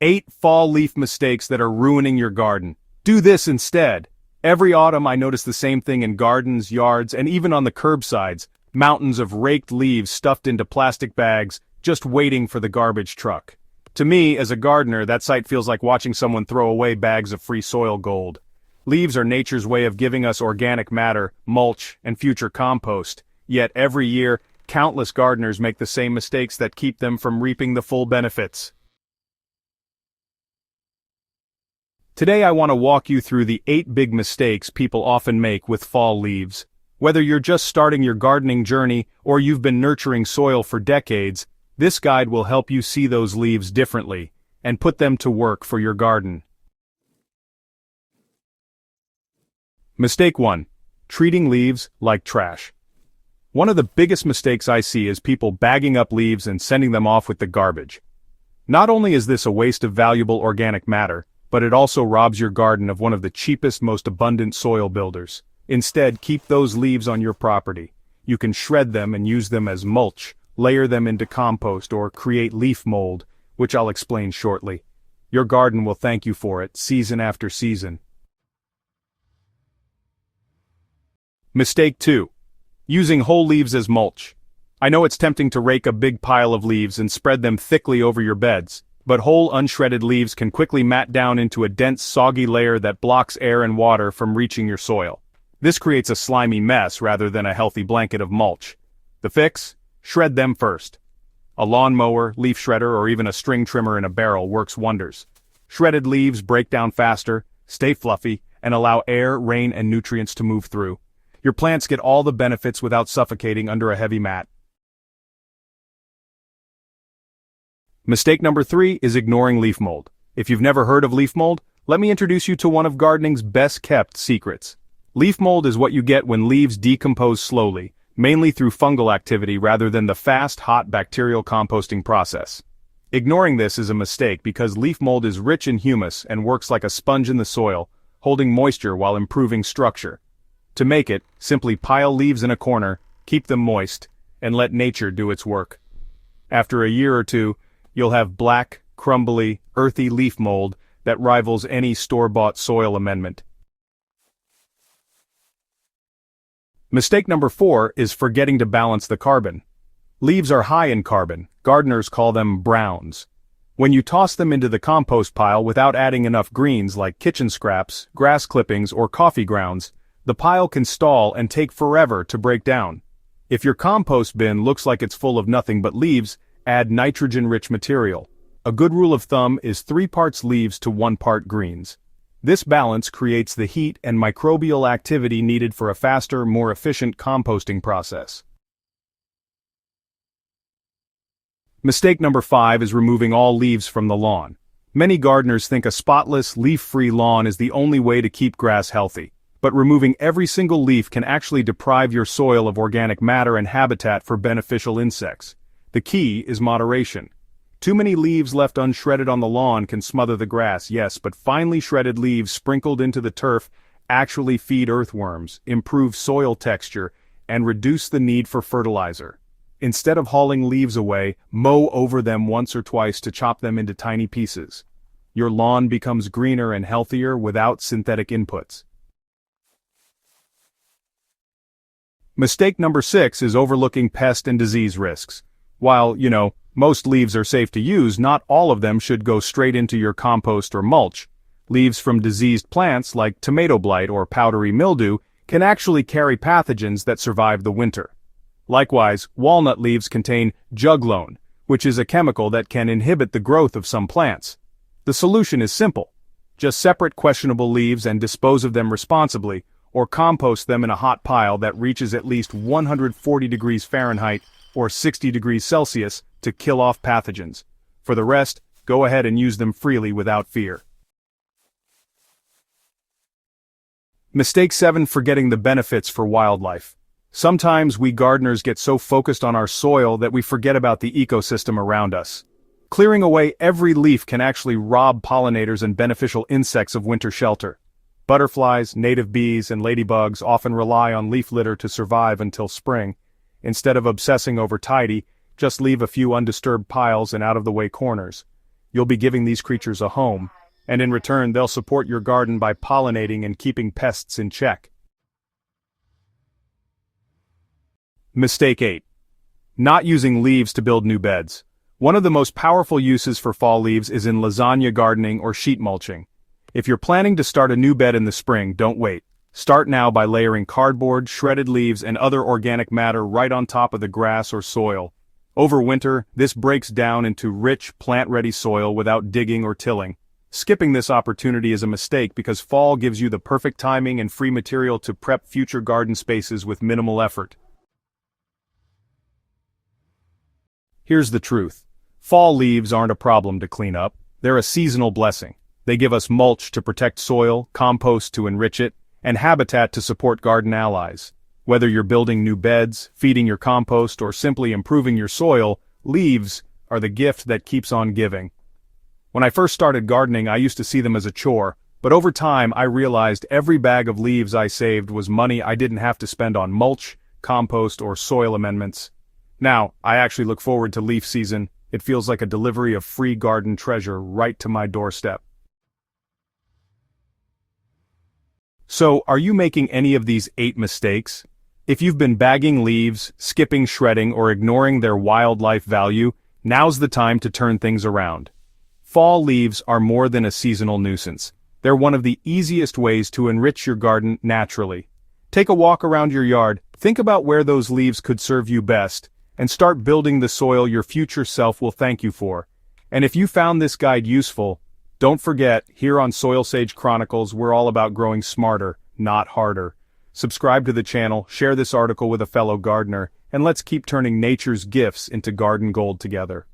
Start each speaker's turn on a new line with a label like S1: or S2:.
S1: 8 fall leaf mistakes that are ruining your garden. Do this instead. Every autumn I notice the same thing in gardens, yards, and even on the curbsides. Mountains of raked leaves stuffed into plastic bags, just waiting for the garbage truck. To me, as a gardener, that sight feels like watching someone throw away bags of free soil gold. Leaves are nature's way of giving us organic matter, mulch, and future compost. Yet every year, countless gardeners make the same mistakes that keep them from reaping the full benefits. Today I want to walk you through the 8 big mistakes people often make with fall leaves. Whether you're just starting your gardening journey or you've been nurturing soil for decades, this guide will help you see those leaves differently and put them to work for your garden. Mistake 1. Treating leaves like trash. One of the biggest mistakes I see is people bagging up leaves and sending them off with the garbage. Not only is this a waste of valuable organic matter, but it also robs your garden of one of the cheapest, most abundant soil builders. Instead, keep those leaves on your property. You can shred them and use them as mulch, layer them into compost, or create leaf mold, which I'll explain shortly. Your garden will thank you for it, season after season. Mistake 2. Using whole leaves as mulch. I know it's tempting to rake a big pile of leaves and spread them thickly over your beds, but whole unshredded leaves can quickly mat down into a dense, soggy layer that blocks air and water from reaching your soil. This creates a slimy mess rather than a healthy blanket of mulch. The fix? Shred them first. A lawnmower, leaf shredder, or even a string trimmer in a barrel works wonders. Shredded leaves break down faster, stay fluffy, and allow air, rain, and nutrients to move through. Your plants get all the benefits without suffocating under a heavy mat. Mistake number 3 is ignoring leaf mold. If you've never heard of leaf mold, let me introduce you to one of gardening's best-kept secrets. Leaf mold is what you get when leaves decompose slowly, mainly through fungal activity rather than the fast, hot bacterial composting process. Ignoring this is a mistake because leaf mold is rich in humus and works like a sponge in the soil, holding moisture while improving structure. To make it, simply pile leaves in a corner, keep them moist, and let nature do its work. After a year or two, you'll have black, crumbly, earthy leaf mold that rivals any store-bought soil amendment. Mistake number 4 is forgetting to balance the carbon. Leaves are high in carbon, gardeners call them browns. When you toss them into the compost pile without adding enough greens like kitchen scraps, grass clippings, or coffee grounds, the pile can stall and take forever to break down. If your compost bin looks like it's full of nothing but leaves, add nitrogen-rich material. A good rule of thumb is 3 parts leaves to 1 part greens. This balance creates the heat and microbial activity needed for a faster, more efficient composting process. Mistake number 5 is removing all leaves from the lawn. Many gardeners think a spotless, leaf-free lawn is the only way to keep grass healthy. But removing every single leaf can actually deprive your soil of organic matter and habitat for beneficial insects. The key is moderation. Too many leaves left unshredded on the lawn can smother the grass, yes, but finely shredded leaves sprinkled into the turf actually feed earthworms, improve soil texture, and reduce the need for fertilizer. Instead of hauling leaves away, mow over them once or twice to chop them into tiny pieces. Your lawn becomes greener and healthier without synthetic inputs. Mistake number 6 is overlooking pest and disease risks. While, most leaves are safe to use, not all of them should go straight into your compost or mulch. Leaves from diseased plants like tomato blight or powdery mildew can actually carry pathogens that survive the winter. Likewise, walnut leaves contain juglone, which is a chemical that can inhibit the growth of some plants. The solution is simple. Just separate questionable leaves and dispose of them responsibly, or compost them in a hot pile that reaches at least 140 degrees Fahrenheit or 60 degrees Celsius to kill off pathogens. For the rest, go ahead and use them freely without fear. Mistake 7: forgetting the benefits for wildlife. Sometimes we gardeners get so focused on our soil that we forget about the ecosystem around us. Clearing away every leaf can actually rob pollinators and beneficial insects of winter shelter. Butterflies, native bees, and ladybugs often rely on leaf litter to survive until spring. Instead of obsessing over tidy, just leave a few undisturbed piles and out-of-the-way corners. you'll be giving these creatures a home, and in return they'll support your garden by pollinating and keeping pests in check. Mistake 8. Not using leaves to build new beds. One of the most powerful uses for fall leaves is in lasagna gardening or sheet mulching. If you're planning to start a new bed in the spring, don't wait. Start now by layering cardboard, shredded leaves, and other organic matter right on top of the grass or soil. Over winter, this breaks down into rich, plant-ready soil without digging or tilling. Skipping this opportunity is a mistake because fall gives you the perfect timing and free material to prep future garden spaces with minimal effort. Here's the truth. Fall leaves aren't a problem to clean up. They're a seasonal blessing. They give us mulch to protect soil, compost to enrich it, and habitat to support garden allies. Whether you're building new beds, feeding your compost, or simply improving your soil, leaves are the gift that keeps on giving. When I first started gardening, I used to see them as a chore, but over time I realized every bag of leaves I saved was money I didn't have to spend on mulch, compost, or soil amendments. Now, I actually look forward to leaf season. It feels like a delivery of free garden treasure right to my doorstep. So, are you making any of these 8 mistakes? If you've been bagging leaves, skipping shredding, or ignoring their wildlife value, now's the time to turn things around. Fall leaves are more than a seasonal nuisance. They're one of the easiest ways to enrich your garden naturally. Take a walk around your yard, think about where those leaves could serve you best, and start building the soil your future self will thank you for. And if you found this guide useful, don't forget, here on SoilSage Chronicles, we're all about growing smarter, not harder. Subscribe to the channel, share this article with a fellow gardener, and let's keep turning nature's gifts into garden gold together.